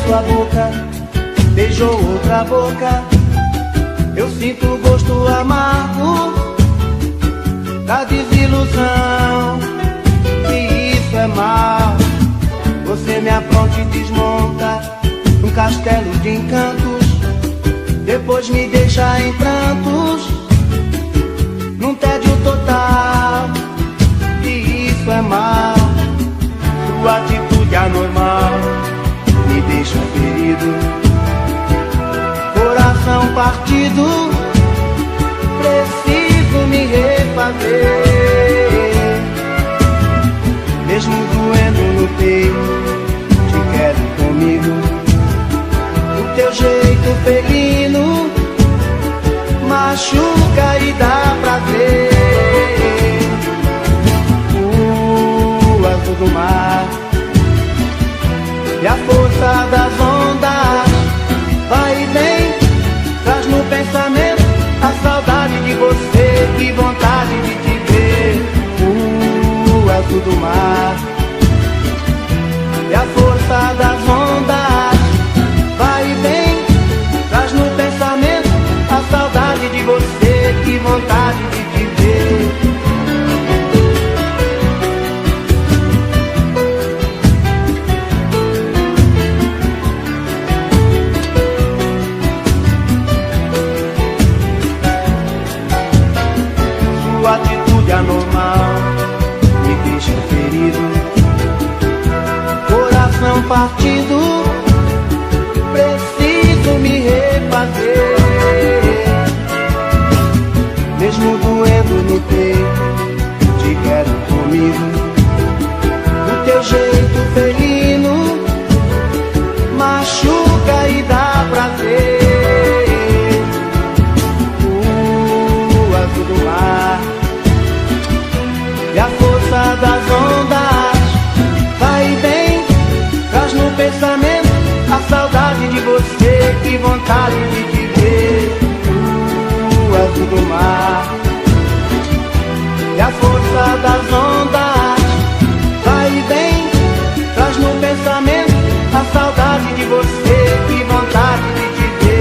sua boca beijou outra boca, eu sinto o gosto amargo da desilusão. E isso é mal. Você me apronta e desmonta um castelo de encantos, depois me deixa em prantos, num tédio total. E isso é mal. Sua atitude anormal me deixa ferido, coração partido, preciso me refazer. Mesmo doendo no peito, te quero comigo. O teu jeito felino machuca e dá prazer. O azul do mar e a força das ondas vai e vem, traz no pensamento a saudade de você, que vontade de te ver. O azul do mar e a força das ondas vai e vem, traz no pensamento a saudade de você, que vontade de te ver. Sua atitude anormal me deixa ferido, coração partido, preciso me refazer. Mesmo doendo no peito, te quero comigo. O teu jeito felino machuca e dá prazer. O azul do mar e a força das ondas vai e vem, traz no pensamento a saudade de você, que vontade de te ver. O azul do mar e a força das ondas vai e vem, traz no pensamento a saudade de você, que vontade de te ver.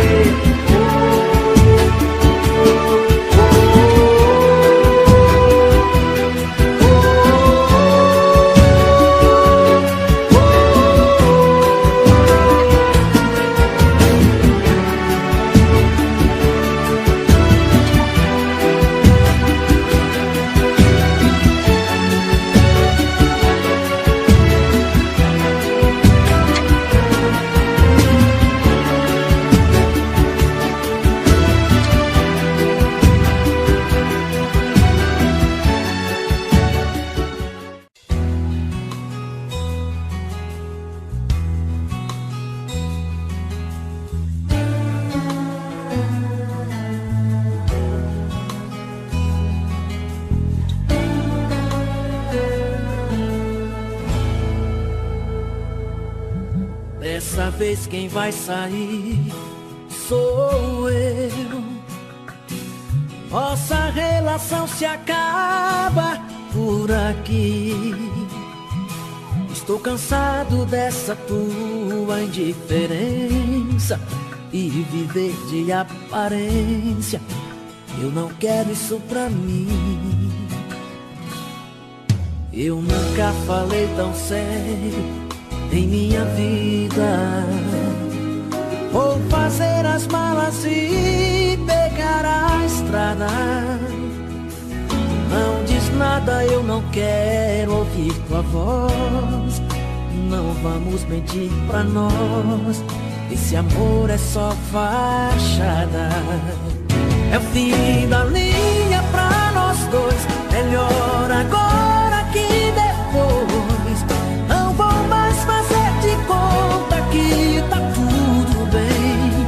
Dessa vez quem vai sair sou eu. Nossa relação se acaba por aqui. Estou cansado dessa tua indiferença e viver de aparência. Eu não quero isso pra mim. Eu nunca falei tão sério em minha vida. Vou fazer as malas e pegar a estrada. Não diz nada, eu não quero ouvir tua voz. Não vamos mentir pra nós, esse amor é só fachada. É o fim da linha pra nós dois, melhor agora que depois. Não vou mais fazer de conta que tá tudo bem.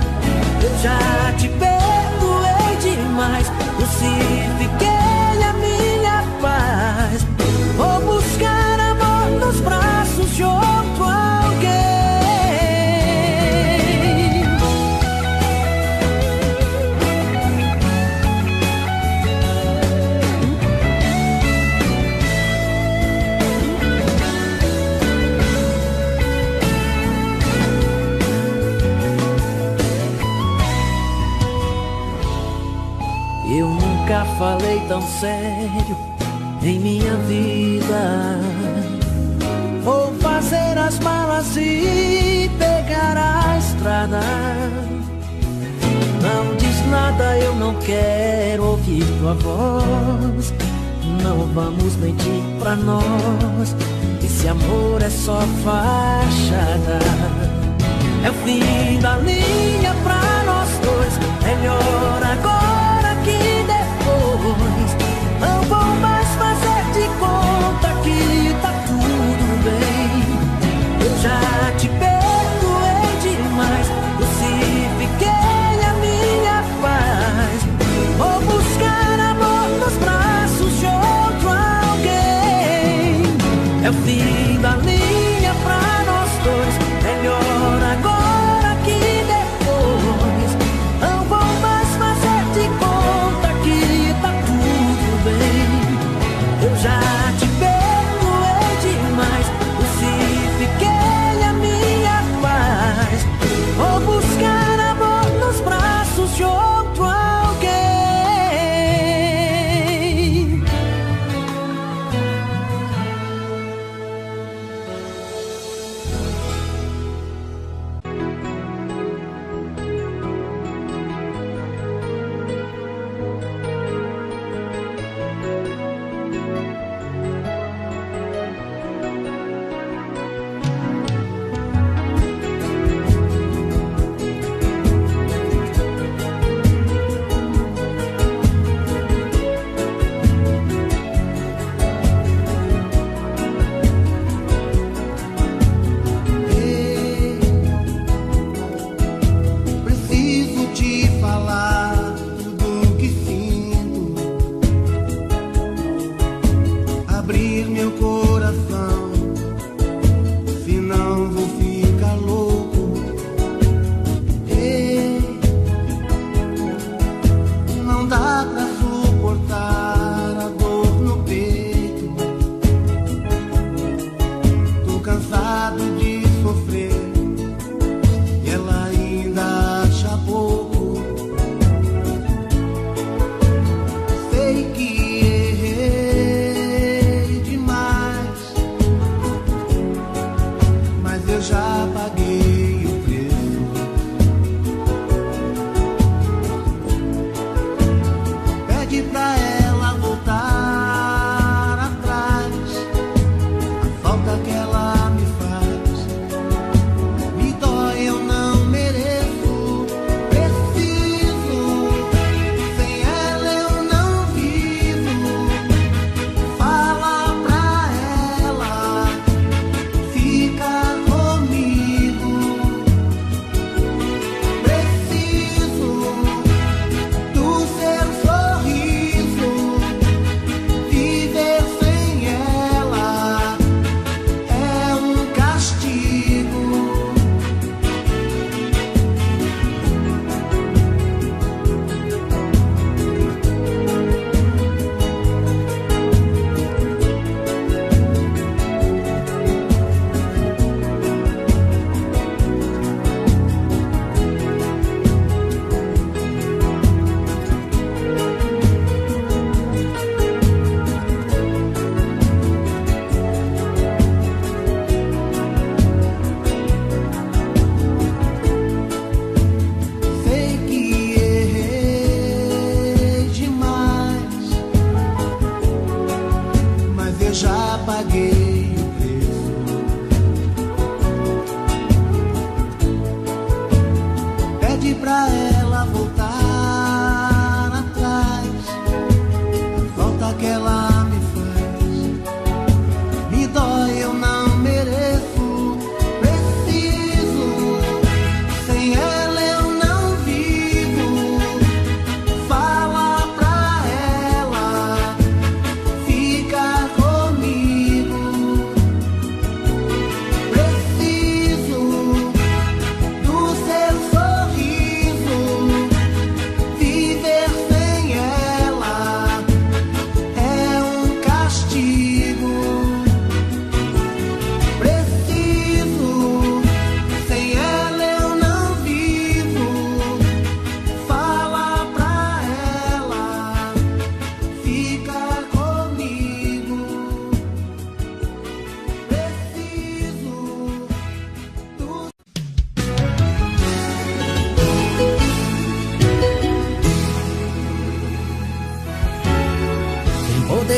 Eu já te perdoei demais, crucifiquei a minha paz. Vou buscar amor nos braços de outro alguém. já falei tão sério em minha vida. Vou fazer as malas e pegar a estrada. Não diz nada, eu não quero ouvir tua voz. Não vamos mentir pra nós. Esse amor é só fachada. É o fim da linha pra nós dois. Melhor agora que depois. Não vou mais fazer de conta que tá tudo bem. Eu já te perdoei demais. Crucifiquei a minha paz. Vou buscar amor nos braços de outro alguém. É o fim da linha pra nós dois. Melhor agora que depois. Não vou mais fazer de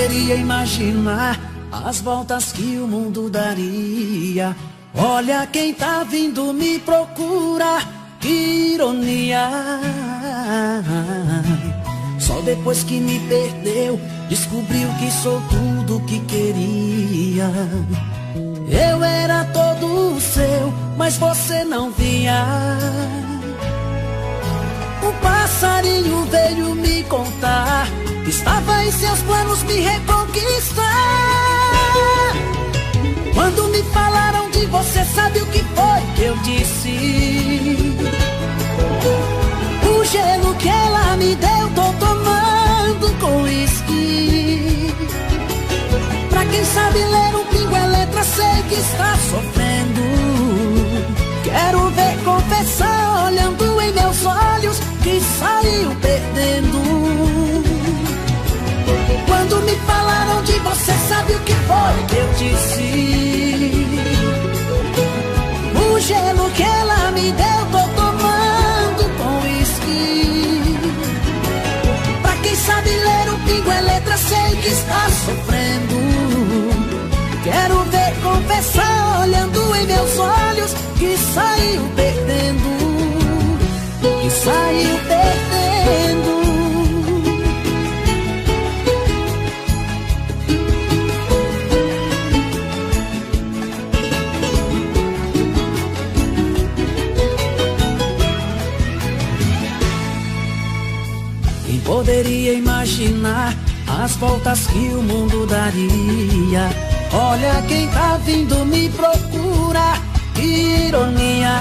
poderia imaginar as voltas que o mundo daria. Olha quem tá vindo me procurar, que ironia. Só depois que me perdeu, descobriu que sou tudo que queria. Eu era todo seu, mas você não via. Um passarinho veio me contar que estava em seus planos me reconquistar. Quando me falaram de você, sabe o que foi que eu disse? O gelo que ela me deu, tô tomando com uísque. Pra quem sabe ler um pingo é letra, sei que está sofrendo. Quero ver confessar, olhando em meus olhos, que saiu perdendo. Quando me falaram de você, sabe o que foi que eu disse? O gelo que ela me deu, tô tomando com uísque. Pra quem sabe ler um pingo é letra, sei que está sofrendo. Quero ver confessar, olhando em meus olhos, que saiu perdendo. Que saiu perdendo. Quem poderia imaginar as voltas que o mundo daria? Olha quem tá vindo me procurar, que ironia.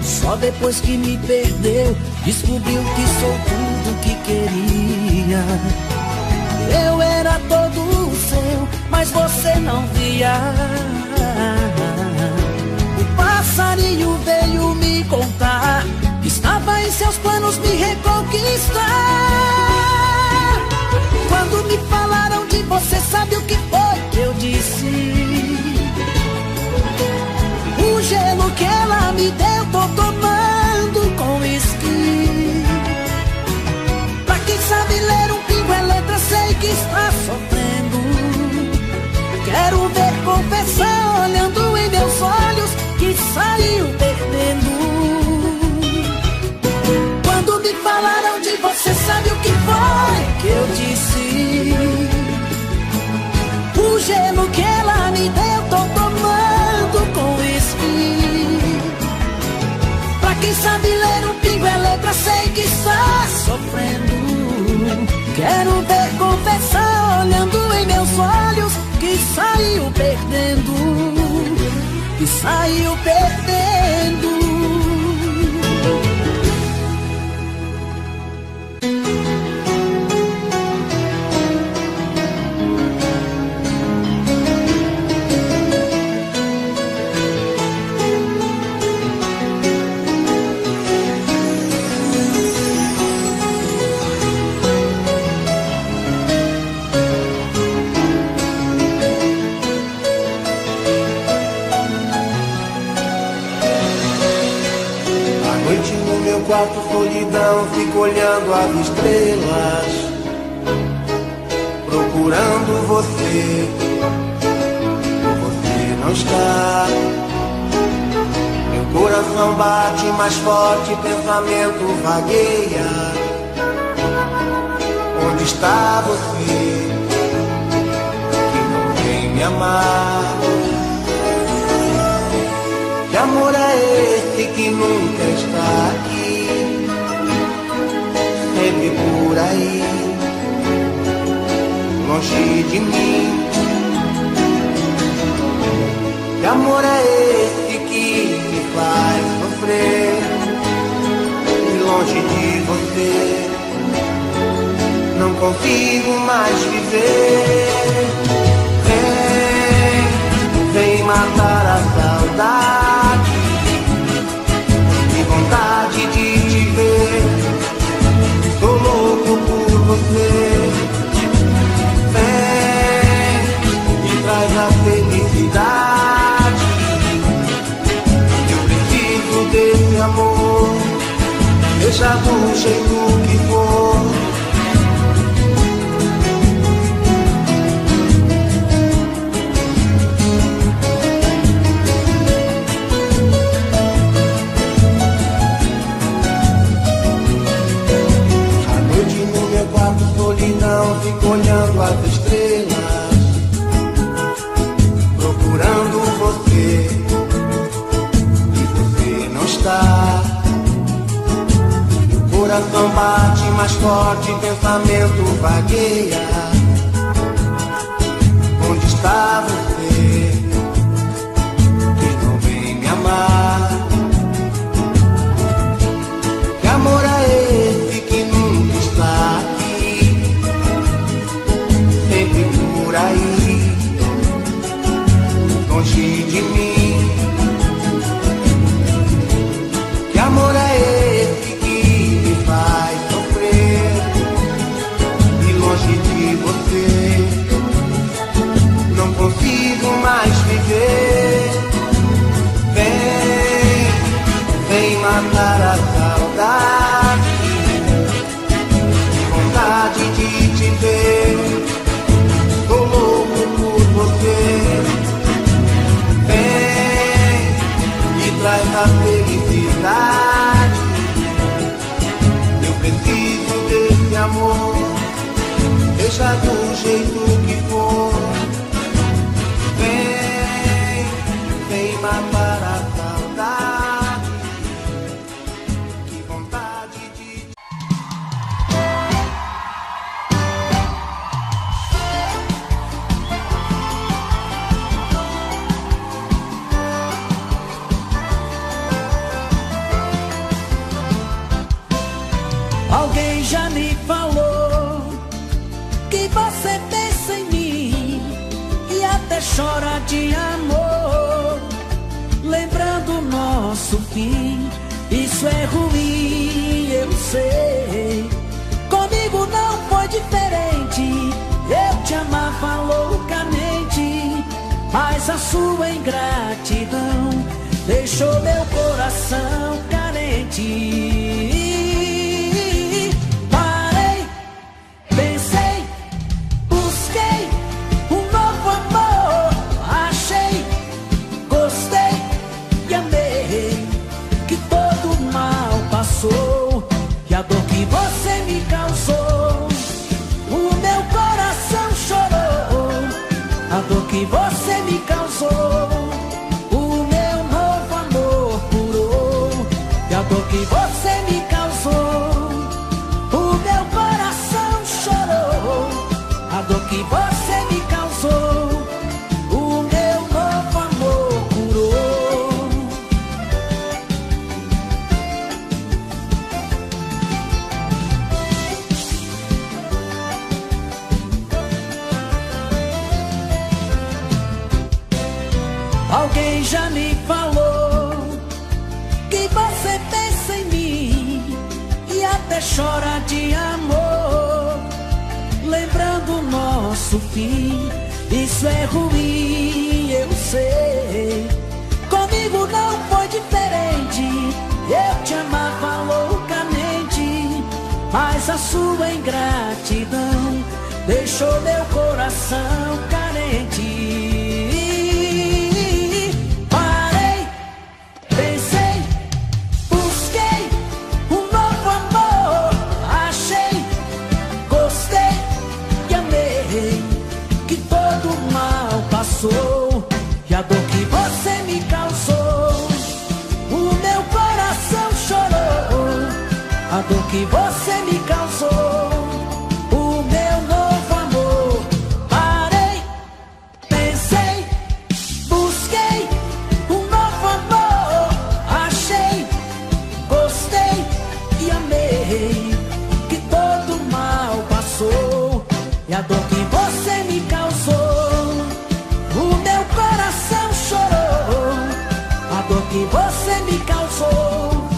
Só depois que me perdeu, descobriu que sou tudo que queria. Eu era todo seu, mas você não via. O passarinho veio me contar que estava em seus planos me reconquistar. Quando me falaram de você, sabe o que foi que eu disse? O gelo que ela me deu, tô tomando com uísque. Pra quem sabe ler um pingo é letra, sei que está sofrendo. Quero ver confessar, olhando em meus olhos, que saiu perdendo. Quando me falaram de você, sabe o que foi que eu disse? O gelo que ela me deu, tô tomando com uísque. Pra quem sabe ler um pingo é letra, sei que está sofrendo. Quero ver confessar, olhando em meus olhos, que saiu perdendo. Que saiu perdendo. Quarto, solidão, fico olhando as estrelas, procurando você. Você não está. Meu coração bate mais forte, pensamento vagueia. Onde está você, que não vem me amar? Que amor é esse que nunca está aqui? Sempre por aí, longe de mim. Que amor é esse que me faz sofrer? E longe de você, não consigo mais viver. Vem matar a saudade, que vontade de te ver. Tô louco por você. Vem e traz a felicidade. Eu preciso desse amor, seja do jeito que for. está? Coração bate mais forte, pensamento vagueia. Onde está você que não vem me amar? Que amor é esse que nunca está aqui, sempre por aí, longe de mim? Que amor é esse que me faz sofrer e longe de você não consigo mais viver? Vem, vem matar a saudade, vontade de te ver, tô louco por você. Vem e traz a felicidade, eu preciso desse amor, deixa do jeito que for. Vem, vem matar a saudade, que vontade de... Alguém já me falou que você pensa em mim e até chora de amor, lembrando o nosso fim. Isso é ruim, eu sei. Comigo não foi diferente. Eu te amava loucamente, mas a sua ingratidão deixou meu coração carente. E a dor que você me causou, o meu coração chorou. A dor que você me causou, o meu novo amor curou. E a dor que você me causou, o meu coração chorou. A dor que você me causou, o meu novo amor curou. Alguém já me falou que você pensa em mim e até chora de amor, lembrando o nosso fim. Isso é ruim, eu sei. Comigo não foi diferente. Eu te amava loucamente, mas a sua ingratidão deixou meu coração carente. E a dor que você me causou, o meu coração chorou. A dor que você me causou, o meu novo amor. Parei, pensei, busquei um novo amor. Achei, gostei e amei, que todo mal passou. E a dor que você me causou, o meu coração chorou. A dor que você me causou,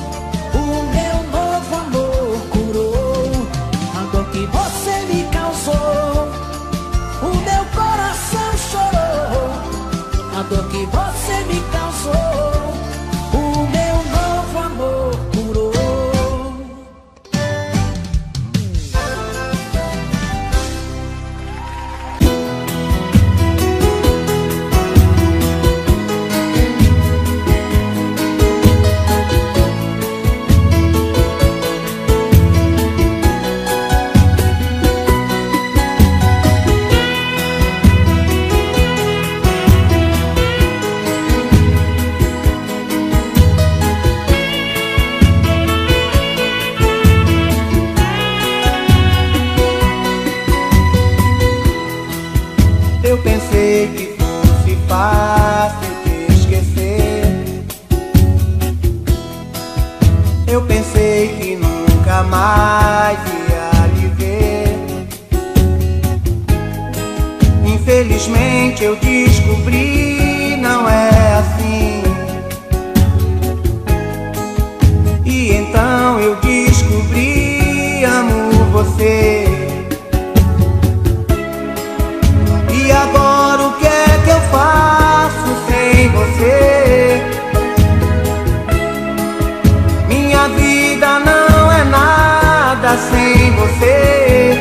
o meu novo amor curou. A dor que você me causou, o meu coração chorou. A dor que você me causou, o meu novo amor curou. nunca mais ia lhe ver. Infelizmente eu descobri, não é assim. E então eu descobri, amo você. E agora o que é que eu faço sem você? Minha vida não é nada sem você.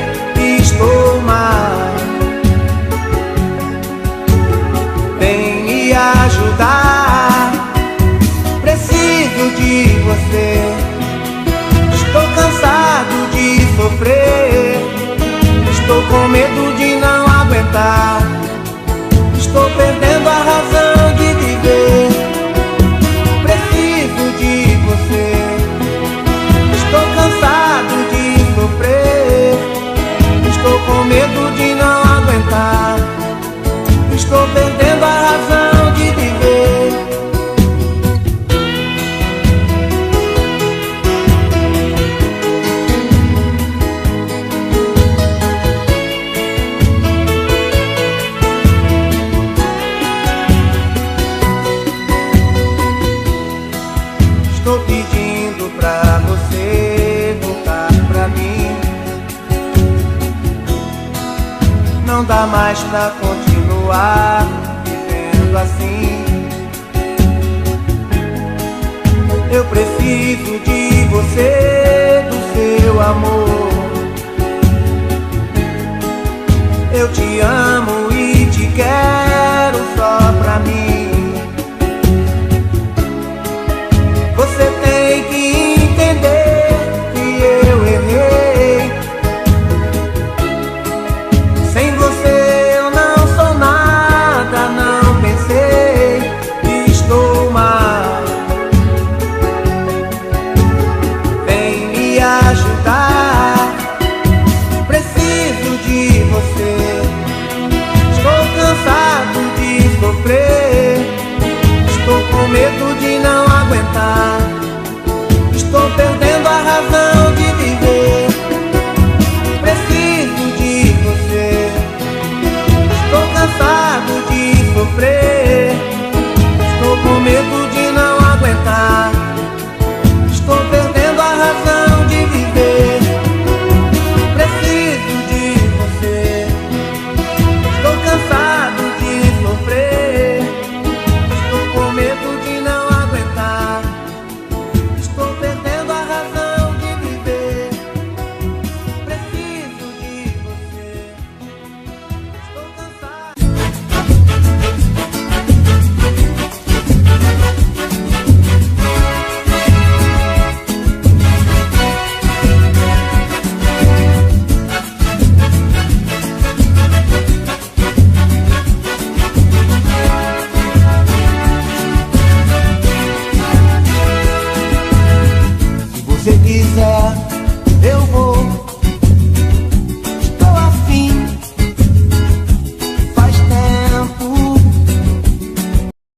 Estou mal. Vem me ajudar. Preciso de você. Estou cansado de sofrer. Estou com medo de não aguentar. Estou perdendo a razão de viver. Preciso de você. Estou cansado de sofrer. Estou com medo de não aguentar. Estou perdendo a razão de viver. Estou pedindo pra você voltar pra mim. Não dá mais pra continuar vivendo assim. Eu preciso de